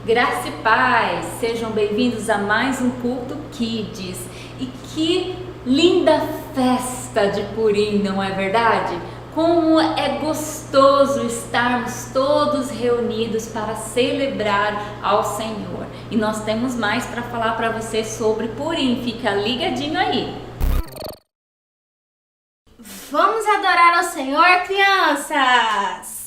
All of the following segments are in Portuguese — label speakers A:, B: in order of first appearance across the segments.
A: Graça e paz, sejam bem-vindos a mais um Culto Kids. E que linda festa de Purim, não é verdade? Como é gostoso estarmos todos reunidos para celebrar ao Senhor. E nós temos mais para falar para você sobre Purim, fica ligadinho aí.
B: Vamos adorar ao Senhor, crianças!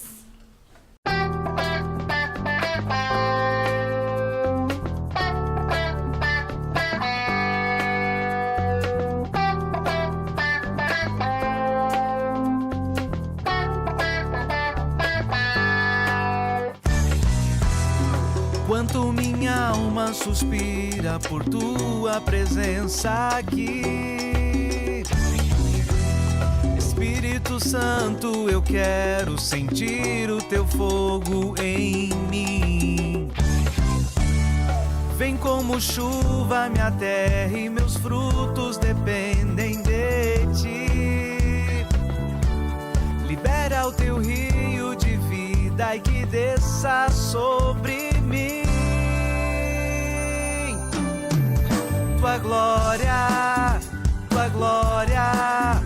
C: Quanto minha alma suspira por tua presença aqui. Espírito Santo, eu quero sentir o teu fogo em mim. Vem como chuva minha terra e meus frutos dependem de ti. Libera o teu rio de vida e que desça sobre mim. Tua glória, tua glória,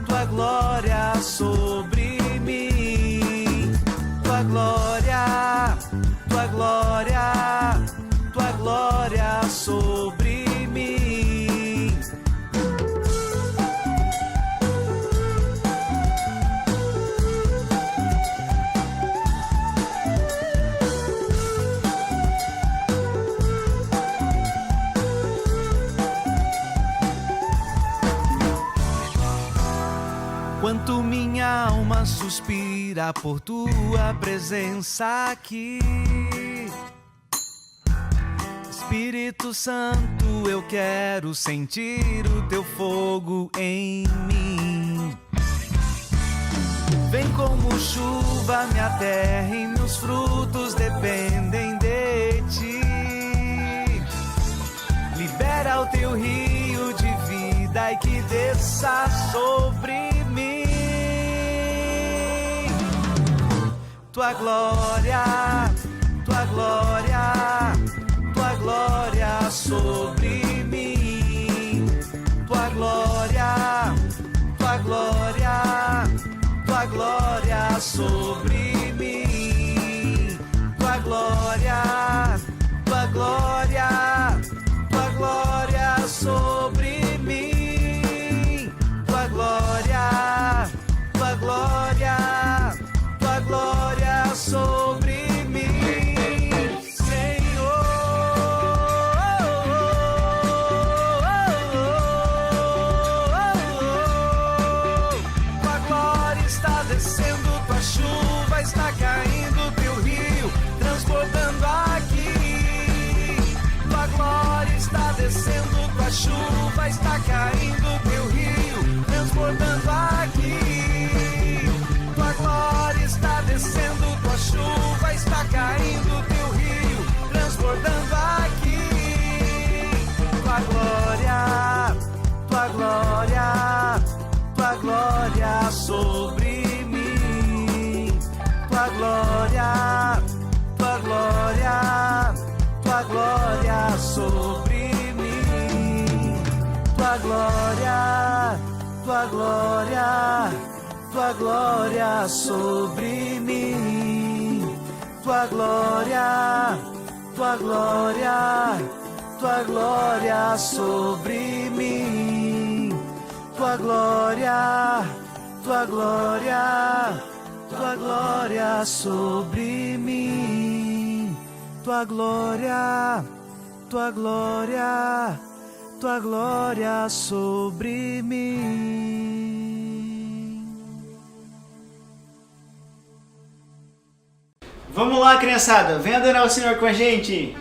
C: tua glória sobre mim. Tua glória, tua glória, tua glória sobre mim. Quanto minha alma suspira por tua presença aqui. Espírito Santo, eu quero sentir o teu fogo em mim. Vem como chuva minha terra e meus frutos dependem de ti. Libera o teu rio de vida e que desça sobre mim. Tua glória, tua glória, tua glória sobre mim. Tua glória, tua glória, tua glória sobre mim. Tua glória, tua glória, tua glória sobre mim. Tua glória, tua glória, tua glória sobre mim, Senhor. Tua glória está descendo, tua chuva está caindo, teu rio transbordando aqui. Tua glória está descendo, tua chuva está caindo, teu rio transbordando aqui. Tua glória está descendo, tua chuva está caindo, teu rio transbordando aqui. Tua glória, tua glória, tua glória sobre mim. Tua glória, tua glória, tua glória sobre mim. Tua glória, tua glória, tua glória sobre mim. Tua glória, tua glória, tua glória sobre mim. Tua glória, tua glória, tua glória sobre mim. Tua glória, tua glória, tua glória sobre mim.
D: Vamos lá, criançada, vem adorar o Senhor com a gente!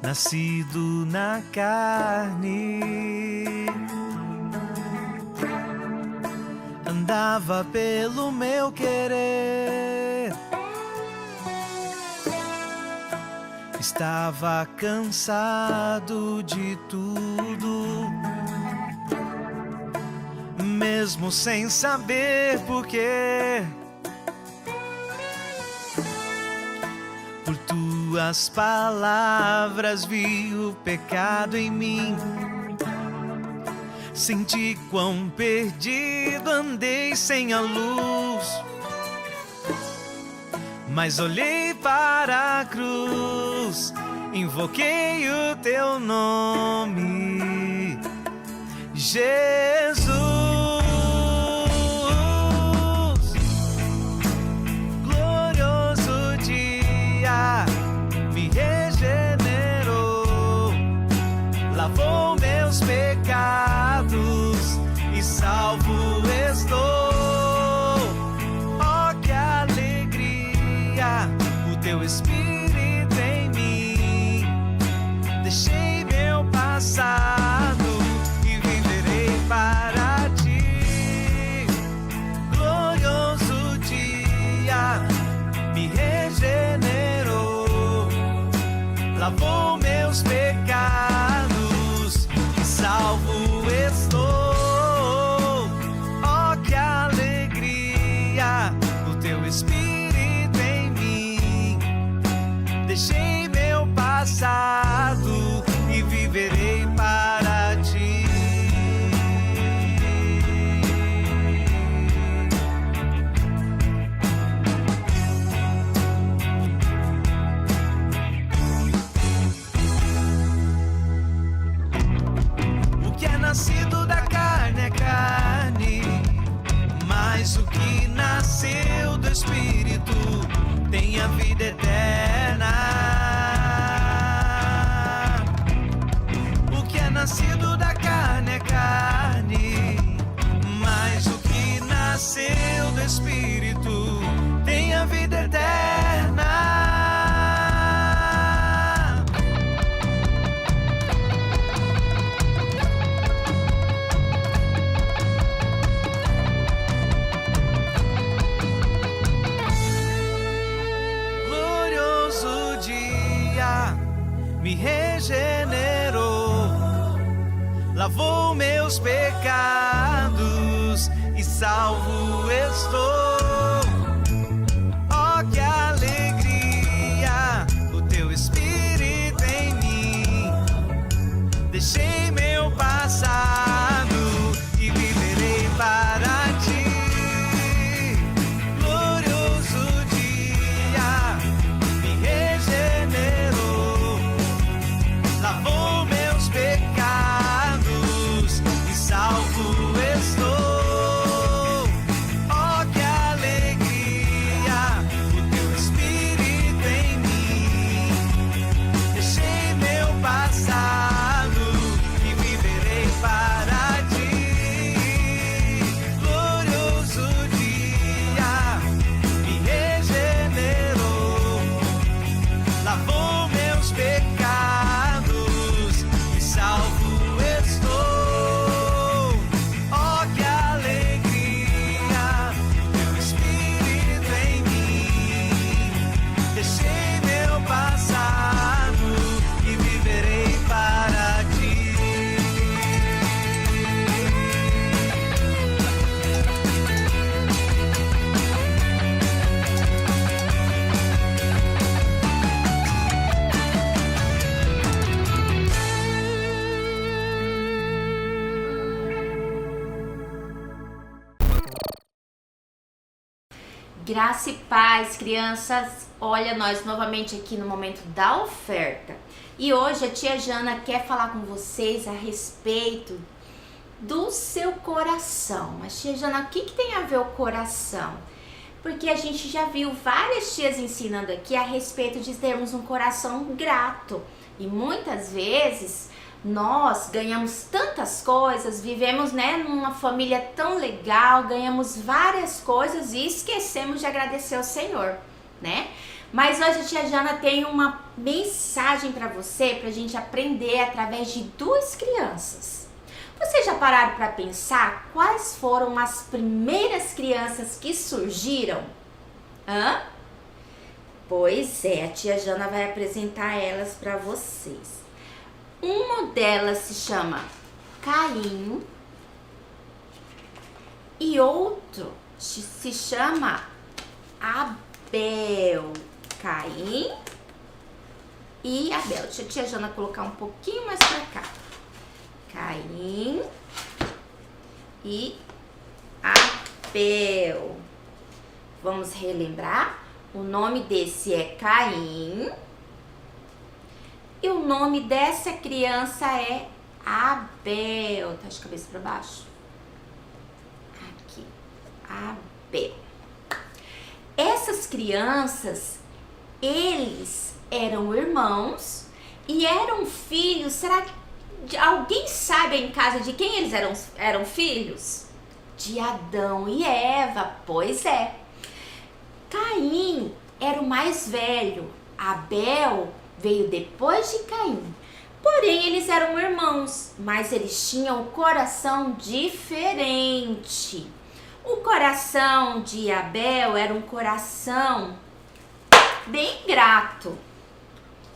C: Nascido na carne, andava pelo meu querer, Estava cansado de tudo, mesmo sem saber porquê. Por tuas palavras vi o pecado em mim. Senti quão perdido andei sem a luz. Mas olhei para a cruz, invoquei o teu nome, Jesus. Glorioso dia me regenerou, lavou meus pecados e salvo estou. O teu Espírito em mim, deixei meu passado e viverei para ti. Glorioso dia me regenerou, lavou meus pecados e salvo estou. Oh, que alegria! O teu Espírito deixei meu passado e viverei para ti. O que é nascido da carne é carne, mas o que nasceu do Espírito tem a vida eterna. O que é nascido da carne é carne, mas o que nasceu do Espírito tem a vida eterna. Me regenerou, lavou meus pecados e salvo estou. Oh, que alegria! O teu Espírito em mim, deixei meu passado e viverei para ti. Glorioso dia me regenerou, lavou meus pecados e salvo estou. Oh, que alegria! O teu Espírito em mim, deixei meu passado e viverei para ti. Glorioso dia me regenerou, lavou meus pecados e salvo estou. Oh, que alegria! O teu Espírito em mim, deixei meu passado e viverei para ti.
B: Graça e paz, crianças. Olha, nós novamente aqui no momento da oferta. E hoje a tia Jana quer falar com vocês a respeito do seu coração. Mas tia Jana, o que tem a ver o coração? Porque a gente já viu várias tias ensinando aqui a respeito de termos um coração grato. E muitas vezes nós ganhamos tantas coisas, vivemos, né, numa família tão legal, ganhamos várias coisas e esquecemos de agradecer ao Senhor, né? Mas hoje a tia Jana tem uma mensagem para você, pra gente aprender através de duas crianças. Vocês já pararam para pensar quais foram as primeiras crianças que surgiram? Pois é, a tia Jana vai apresentar elas para vocês. Uma delas se chama Caim e outro se chama Abel. Caim e Abel. Deixa a tia Jana colocar um pouquinho mais pra cá. Caim e Abel. Vamos relembrar? O nome desse é Caim e o nome dessa criança é Abel. Tá de cabeça para baixo? Aqui. Abel. Essas crianças, eles eram irmãos e eram filhos. Será que alguém sabe em casa de quem eles eram filhos? De Adão e Eva. Pois é. Caim era o mais velho. Abel veio depois de Caim. Porém, eles eram irmãos, mas eles tinham um coração diferente. O coração de Abel era um coração bem grato.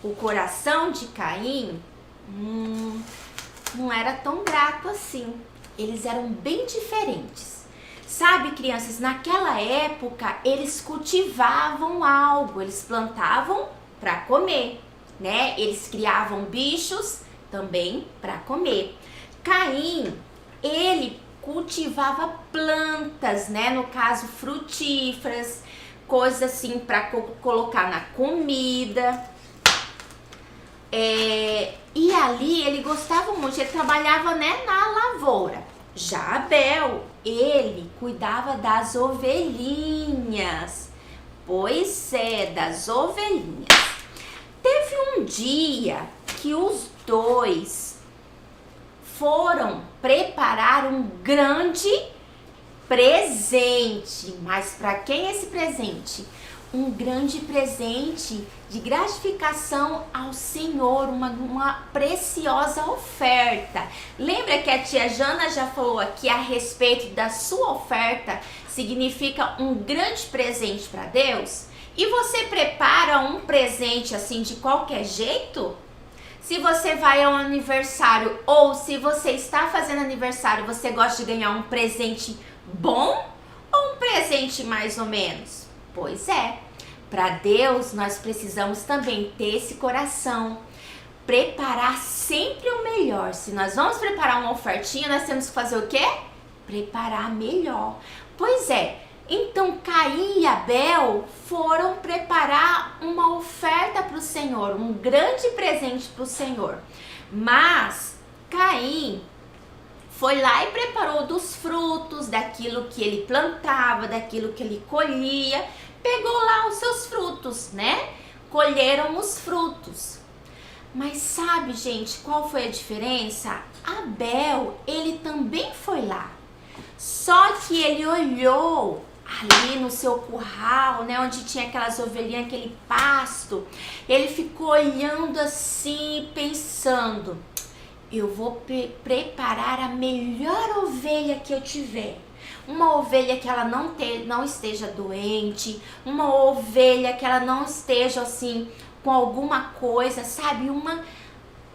B: O coração de Caim não era tão grato assim. Eles eram bem diferentes. Sabe, crianças, naquela época eles cultivavam algo, eles plantavam para comer, né? Eles criavam bichos também para comer. Caim, ele cultivava plantas, né? No caso, frutíferas, coisas assim para colocar na comida. E ali ele gostava muito, ele trabalhava, né, na lavoura. Já Abel, ele cuidava das ovelhinhas. Pois é, das ovelhinhas. Teve um dia que os dois foram preparar um grande presente. Mas para quem é esse presente? Um grande presente de gratificação ao Senhor, uma preciosa oferta. Lembra que a tia Jana já falou aqui a respeito da sua oferta? Significa um grande presente para Deus? E você prepara um presente assim de qualquer jeito? Se você vai ao aniversário ou se você está fazendo aniversário, você gosta de ganhar um presente bom ou um presente mais ou menos? Pois é, para Deus nós precisamos também ter esse coração, preparar sempre o melhor. Se nós vamos preparar uma ofertinha, nós temos que fazer o quê? Preparar melhor. Pois é, então Caim e Abel foram preparar uma oferta para o Senhor, um grande presente para o Senhor. Mas Caim foi lá e preparou dos frutos, daquilo que ele plantava, daquilo que ele colhia, pegou lá os seus frutos, né? Colheram os frutos. Mas sabe, gente, qual foi a diferença? Abel, ele também foi lá. Só que ele olhou ali no seu curral, né, onde tinha aquelas ovelhinhas, aquele pasto. Ele ficou olhando assim, pensando: eu vou preparar a melhor ovelha que eu tiver. Uma ovelha que ela não esteja doente, uma ovelha que ela não esteja assim com alguma coisa, sabe?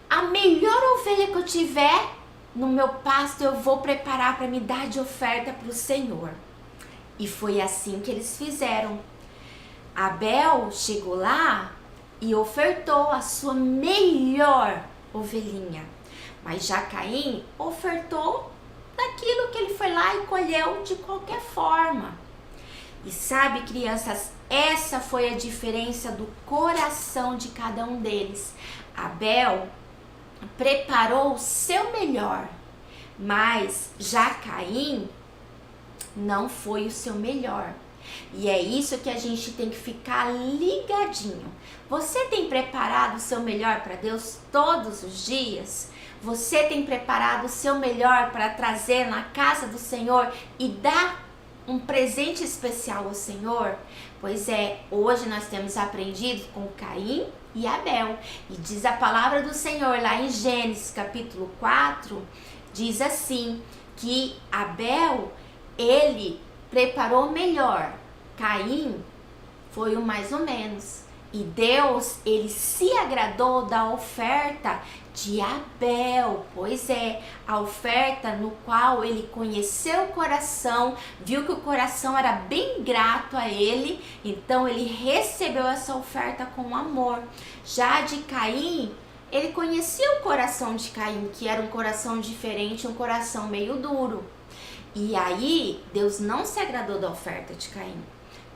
B: A melhor ovelha que eu tiver no meu pasto eu vou preparar para me dar de oferta para o Senhor. E foi assim que eles fizeram. Abel chegou lá e ofertou a sua melhor ovelhinha. Mas já Caim ofertou daquilo que ele foi lá e colheu de qualquer forma. E sabe, crianças, essa foi a diferença do coração de cada um deles. Abel preparou o seu melhor, mas já Caim não foi o seu melhor. E é isso que a gente tem que ficar ligadinho. Você tem preparado o seu melhor para Deus todos os dias? Você tem preparado o seu melhor para trazer na casa do Senhor e dar um presente especial ao Senhor? Pois é, hoje nós temos aprendido com Caim e Abel. E diz a palavra do Senhor lá em Gênesis capítulo 4, diz assim, que Abel, ele preparou melhor. Caim foi o mais ou menos. E Deus, ele se agradou da oferta de Abel, pois é, a oferta no qual ele conheceu o coração, viu que o coração era bem grato a ele, então ele recebeu essa oferta com amor. Já de Caim, ele conhecia o coração de Caim, que era um coração diferente, um coração meio duro. E aí, Deus não se agradou da oferta de Caim.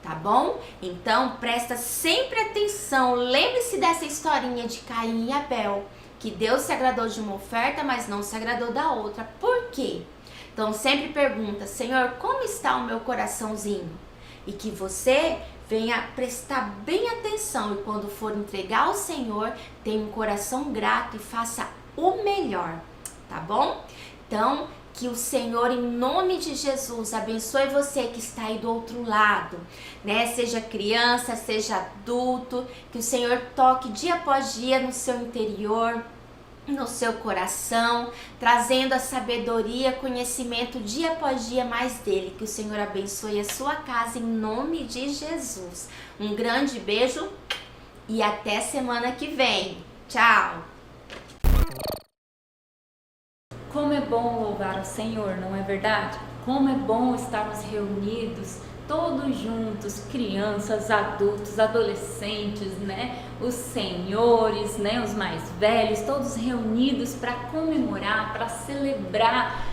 B: Tá bom? Então, presta sempre atenção. Lembre-se dessa historinha de Caim e Abel, que Deus se agradou de uma oferta, mas não se agradou da outra. Por quê? Então, sempre pergunta, Senhor, como está o meu coraçãozinho? E que você venha prestar bem atenção e quando for entregar ao Senhor, tenha um coração grato e faça o melhor, tá bom? Então, que o Senhor, em nome de Jesus, abençoe você que está aí do outro lado, né? Seja criança, seja adulto, que o Senhor toque dia após dia no seu interior, no seu coração, trazendo a sabedoria, conhecimento dia após dia mais dele. Que o Senhor abençoe a sua casa em nome de Jesus. Um grande beijo e até semana que vem. Tchau!
A: Como é bom louvar o Senhor, não é verdade? Como é bom estarmos reunidos, todos juntos, crianças, adultos, adolescentes, né? Os senhores, né? Os mais velhos, todos reunidos para comemorar, para celebrar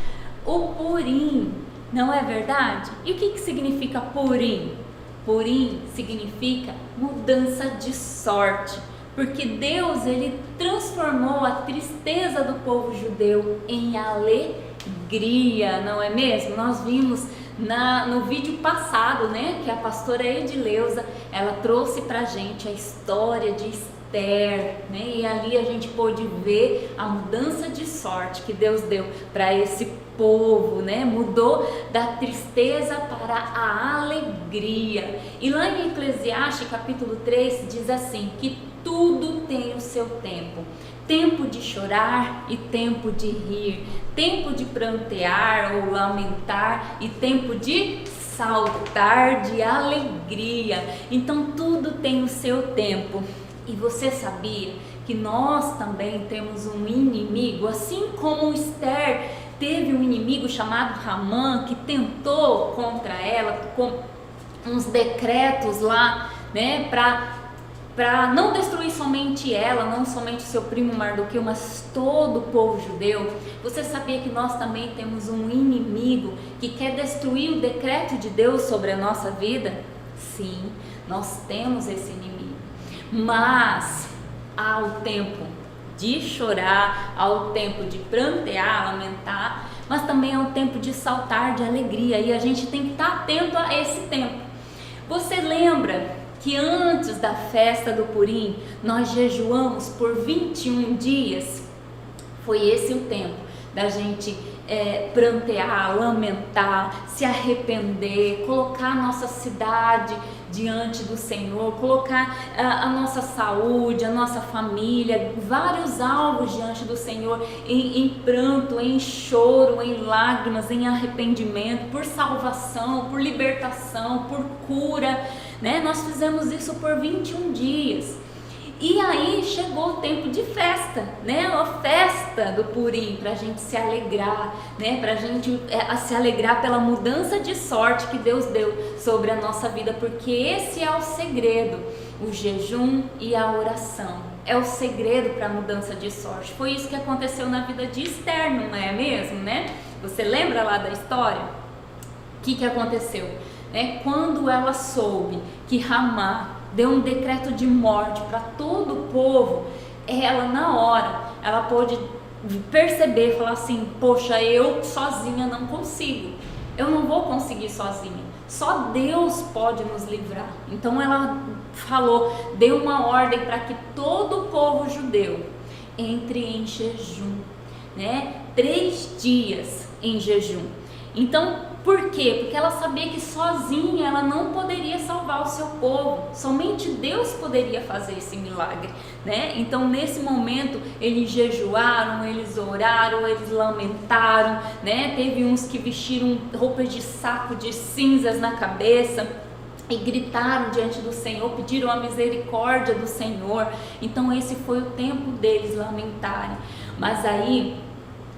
A: o Purim, não é verdade? E o que significa Purim? Purim significa mudança de sorte. Porque Deus, ele transformou a tristeza do povo judeu em alegria, não é mesmo? Nós vimos no vídeo passado, né, que a pastora Edileuza, ela trouxe pra gente a história de Esther, né, e ali a gente pôde ver a mudança de sorte que Deus deu para esse povo, né, mudou da tristeza para a alegria. E lá em Eclesiastes capítulo 3 diz assim, que tudo tem o seu tempo. Tempo de chorar e tempo de rir. Tempo de prantear ou lamentar e tempo de saltar de alegria. Então tudo tem o seu tempo. E você sabia que nós também temos um inimigo? Assim como Esther teve um inimigo chamado Ramã que tentou contra ela com uns decretos lá, né, para não destruir somente ela, não somente seu primo Mardoqueu, mas todo o povo judeu. Você sabia que nós também temos um inimigo que quer destruir o decreto de Deus sobre a nossa vida? Sim, nós temos esse inimigo. Mas há o tempo de chorar, há o tempo de prantear, lamentar, mas também há o tempo de saltar de alegria. E a gente tem que estar atento a esse tempo. Você lembra que antes da festa do Purim, nós jejuamos por 21 dias? Foi esse o tempo da gente prantear, lamentar, se arrepender, colocar a nossa cidade diante do Senhor, colocar a nossa saúde, a nossa família, vários alvos diante do Senhor, em pranto, em choro, em lágrimas, em arrependimento, por salvação, por libertação, por cura, né? Nós fizemos isso por 21 dias. E aí chegou o tempo de festa, né? A festa do Purim, para a gente se alegrar, né? Para a gente se alegrar pela mudança de sorte que Deus deu sobre a nossa vida, porque esse é o segredo, o jejum e a oração. É o segredo para a mudança de sorte. Foi isso que aconteceu na vida de Esther, não é mesmo, né? Você lembra lá da história? O que aconteceu? Quando ela soube que Ramá deu um decreto de morte para todo o povo, ela na hora, ela pôde perceber, falar assim, poxa, eu sozinha não consigo, eu não vou conseguir sozinha, só Deus pode nos livrar. Então ela falou, deu uma ordem para que todo o povo judeu entre em jejum, né? 3 dias em jejum. Então, por quê? Porque ela sabia que sozinha ela não poderia salvar o seu povo, somente Deus poderia fazer esse milagre, né? Então nesse momento eles jejuaram, eles oraram, eles lamentaram, né? Teve uns que vestiram roupas de saco de cinzas na cabeça, e gritaram diante do Senhor, pediram a misericórdia do Senhor. Então esse foi o tempo deles lamentarem. Mas aí,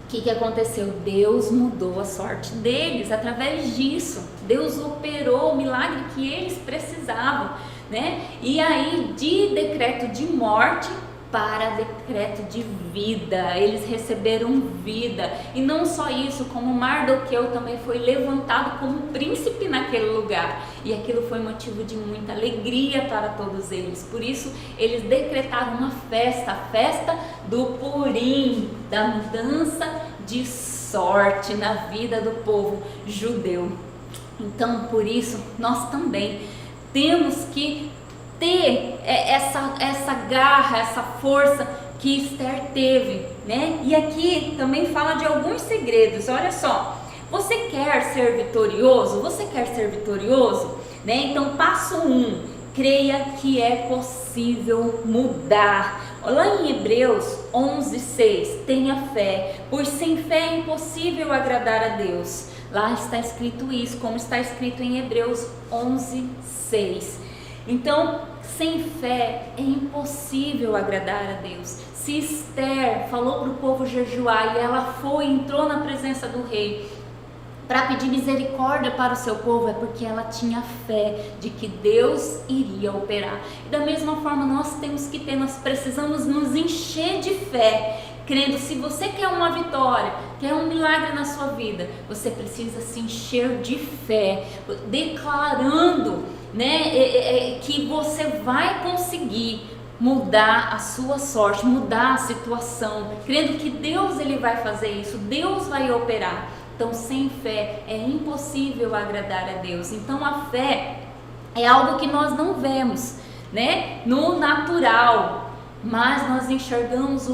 A: o que aconteceu? Deus mudou a sorte deles através disso. Deus operou o milagre que eles precisavam, né? E aí, de decreto de morte para decreto de vida, eles receberam vida. E não só isso, como Mardoqueu também foi levantado como príncipe naquele lugar, e aquilo foi motivo de muita alegria para todos eles. Por isso eles decretaram uma festa, a festa do Purim, da mudança de sorte na vida do povo judeu. Então, por isso nós também temos que ter essa garra, essa força que Esther teve, né? E aqui também fala de alguns segredos. Olha só, você quer ser vitorioso? Você quer ser vitorioso? Né? Então, passo 1, creia que é possível mudar. Lá em Hebreus 11:6, tenha fé, pois sem fé é impossível agradar a Deus. Lá está escrito isso, como está escrito em Hebreus 11:6. Então, sem fé é impossível agradar a Deus. Se Esther falou para o povo jejuar e ela entrou na presença do rei para pedir misericórdia para o seu povo, é porque ela tinha fé de que Deus iria operar. E da mesma forma nós temos que ter, nós precisamos nos encher de fé, crendo. Se você quer uma vitória, quer um milagre na sua vida, você precisa se encher de fé, declarando, né, que você vai conseguir mudar a sua sorte, mudar a situação, crendo que Deus ele vai fazer isso, Deus vai operar. Então, sem fé é impossível agradar a Deus. Então, a fé é algo que nós não vemos, né, no natural, mas nós enxergamos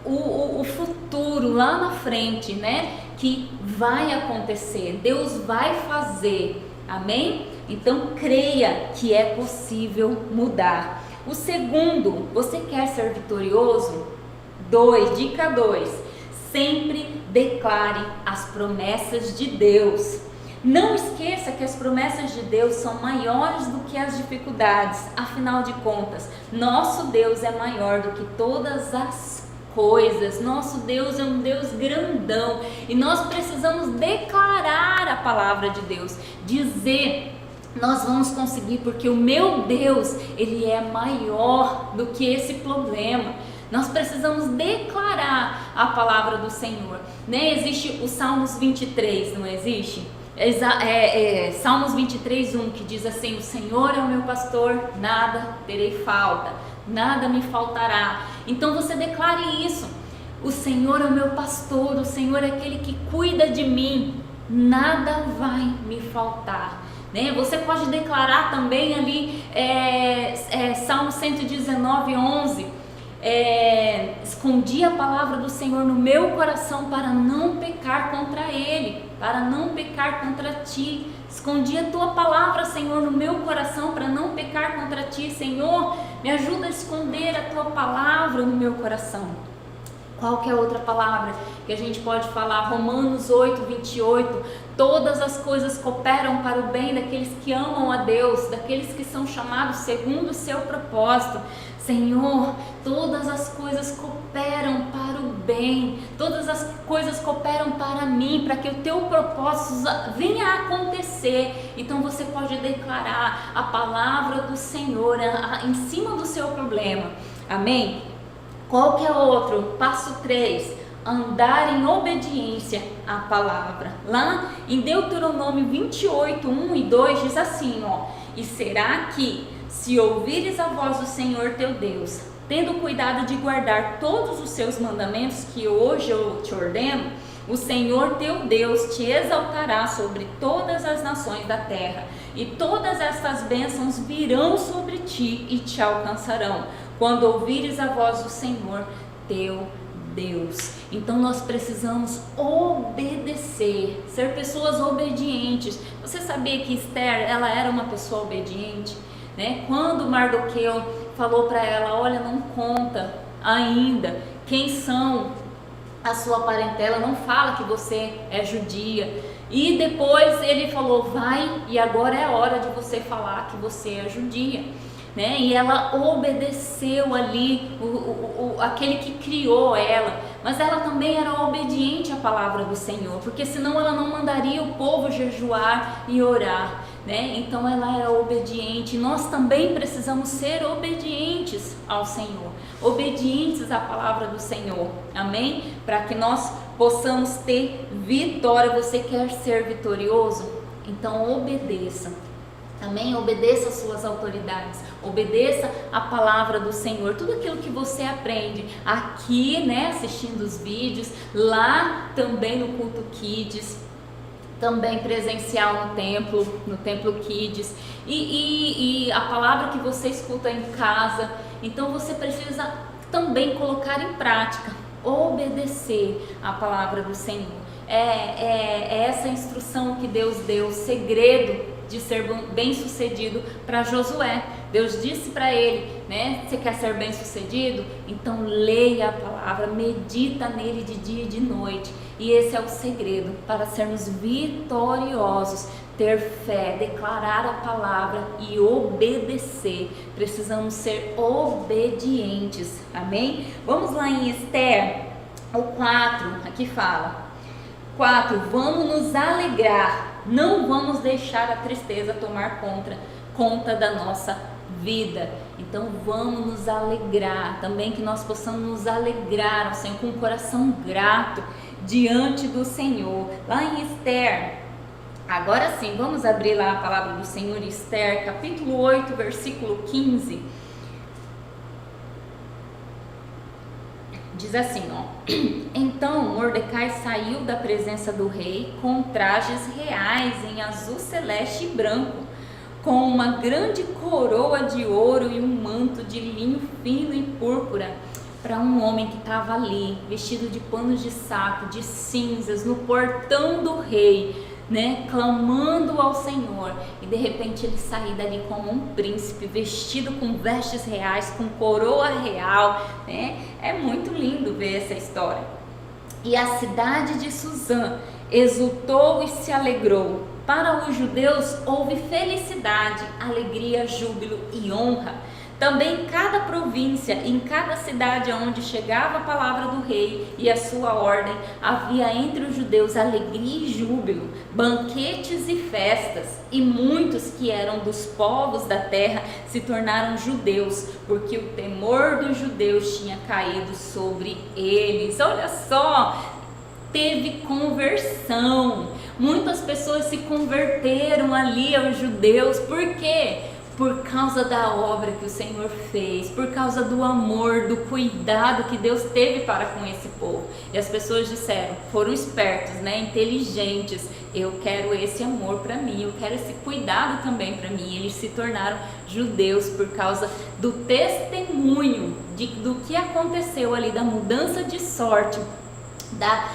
A: o futuro lá na frente, né, que vai acontecer, Deus vai fazer, amém? Então, creia que é possível mudar. O segundo, você quer ser vitorioso? Dica 2, sempre declare as promessas de Deus. Não esqueça que as promessas de Deus são maiores do que as dificuldades. Afinal de contas, nosso Deus é maior do que todas as coisas. Nosso Deus é um Deus grandão e nós precisamos declarar a palavra de Deus, dizer: nós vamos conseguir, porque o meu Deus, ele é maior do que esse problema. Nós precisamos declarar a palavra do Senhor, né? Existe o Salmos 23, não existe? Salmos 23:1, que diz assim: o Senhor é o meu pastor, nada terei falta, nada me faltará. Então você declare isso: o Senhor é o meu pastor, o Senhor é aquele que cuida de mim, nada vai me faltar. Né? Você pode declarar também ali Salmo 119:11, escondi a palavra do Senhor no meu coração para não pecar contra Ele, para não pecar contra Ti. Escondi a Tua palavra, Senhor, no meu coração para não pecar contra Ti. Senhor, me ajuda a esconder a Tua palavra no meu coração. Qual que é outra palavra que a gente pode falar? Romanos 8:28, todas as coisas cooperam para o bem daqueles que amam a Deus, daqueles que são chamados segundo o seu propósito. Senhor, todas as coisas cooperam para o bem, todas as coisas cooperam para mim, para que o teu propósito venha a acontecer. Então você pode declarar a palavra do Senhor em cima do seu problema, amém? Qual que é outro? Passo 3, andar em obediência à palavra. Lá em Deuteronômio 28:1 e 2 diz assim, e será que, se ouvires a voz do Senhor teu Deus, tendo cuidado de guardar todos os seus mandamentos que hoje eu te ordeno, o Senhor teu Deus te exaltará sobre todas as nações da terra, e todas estas bênçãos virão sobre ti e te alcançarão, quando ouvires a voz do Senhor teu Deus. Então nós precisamos obedecer, ser pessoas obedientes. Você sabia que Esther, ela era uma pessoa obediente, né? Quando Mardoqueu falou para ela, olha, não conta ainda quem são a sua parentela, não fala que você é judia. E depois ele falou, vai, e agora é a hora de você falar que você é judia, né? E ela obedeceu ali aquele que criou ela, mas ela também era obediente à palavra do Senhor, porque senão ela não mandaria o povo jejuar e orar, né? Então ela era obediente. Nós também precisamos ser obedientes ao Senhor, obedientes à palavra do Senhor, amém? Para que nós possamos ter vitória. Você quer ser vitorioso? Então obedeça, amém? Obedeça às suas autoridades, obedeça a palavra do Senhor. Tudo aquilo que você aprende aqui, né, assistindo os vídeos, lá também no culto Kids, também presencial no templo Kids, e a palavra que você escuta em casa. Então você precisa também colocar em prática, obedecer a palavra do Senhor. É essa instrução que Deus deu, o segredo de ser bem sucedido para Josué. Deus disse para ele, né, você quer ser bem sucedido? Então leia a palavra, medita nele de dia e de noite. E esse é o segredo para sermos vitoriosos. Ter fé, declarar a palavra e obedecer. Precisamos ser obedientes, amém? Vamos lá em Esther, o 4, aqui fala: 4, vamos nos alegrar, não vamos deixar a tristeza tomar conta da nossa vida. Então vamos nos alegrar, também que nós possamos nos alegrar, Senhor, com um coração grato diante do Senhor. Lá em Esther, agora sim, vamos abrir lá a palavra do Senhor, Esther, capítulo 8, versículo 15. Diz assim, ó: então Mordecai saiu da presença do rei com trajes reais em azul celeste e branco, com uma grande coroa de ouro e um manto de linho fino e púrpura, para um homem que estava ali, vestido de panos de saco, de cinzas, no portão do rei, né, clamando ao Senhor. E de repente ele saiu dali como um príncipe, vestido com vestes reais, com coroa real, né? É muito lindo ver essa história. E a cidade de Suzã exultou e se alegrou. Para os judeus houve felicidade, alegria, júbilo e honra. Também em cada província, em cada cidade aonde chegava a palavra do rei e a sua ordem, havia entre os judeus alegria e júbilo, banquetes e festas. E muitos que eram dos povos da terra se tornaram judeus, porque o temor dos judeus tinha caído sobre eles. Olha só, teve conversão. Muitas pessoas se converteram ali aos judeus. Por quê? Por causa da obra que o Senhor fez, por causa do amor, do cuidado que Deus teve para com esse povo. E as pessoas disseram, foram espertos, né, inteligentes: eu quero esse amor para mim, eu quero esse cuidado também para mim. E eles se tornaram judeus por causa do testemunho do que aconteceu ali, da mudança de sorte, da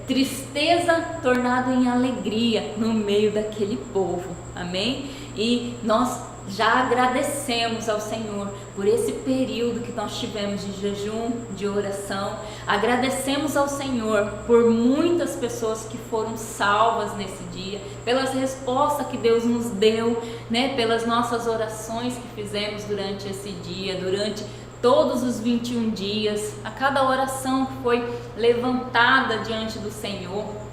A: tristeza tornada em alegria no meio daquele povo, amém? E nós já agradecemos ao Senhor por esse período que nós tivemos de jejum, de oração. Agradecemos ao Senhor por muitas pessoas que foram salvas nesse dia, pelas respostas que Deus nos deu, né? Pelas nossas orações que fizemos durante esse dia, durante todos os 21 dias, a cada oração que foi levantada diante do Senhor.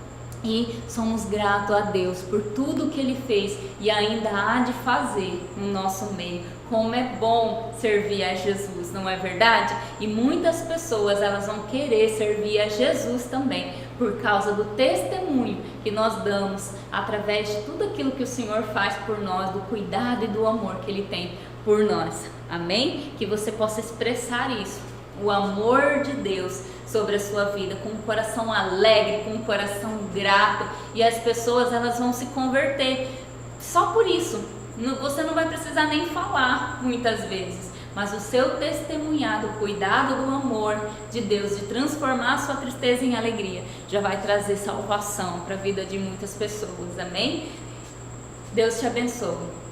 A: E somos gratos a Deus por tudo que Ele fez e ainda há de fazer no nosso meio. Como é bom servir a Jesus, não é verdade? E muitas pessoas, elas vão querer servir a Jesus também, por causa do testemunho que nós damos através de tudo aquilo que o Senhor faz por nós, do cuidado e do amor que Ele tem por nós. Amém? Que você possa expressar isso, o amor de Deus sobre a sua vida, com um coração alegre, com um coração grato, e as pessoas, elas vão se converter só por isso. Você não vai precisar nem falar muitas vezes, mas o seu testemunhado, o cuidado do amor de Deus, de transformar a sua tristeza em alegria, já vai trazer salvação para a vida de muitas pessoas, amém? Deus te abençoe.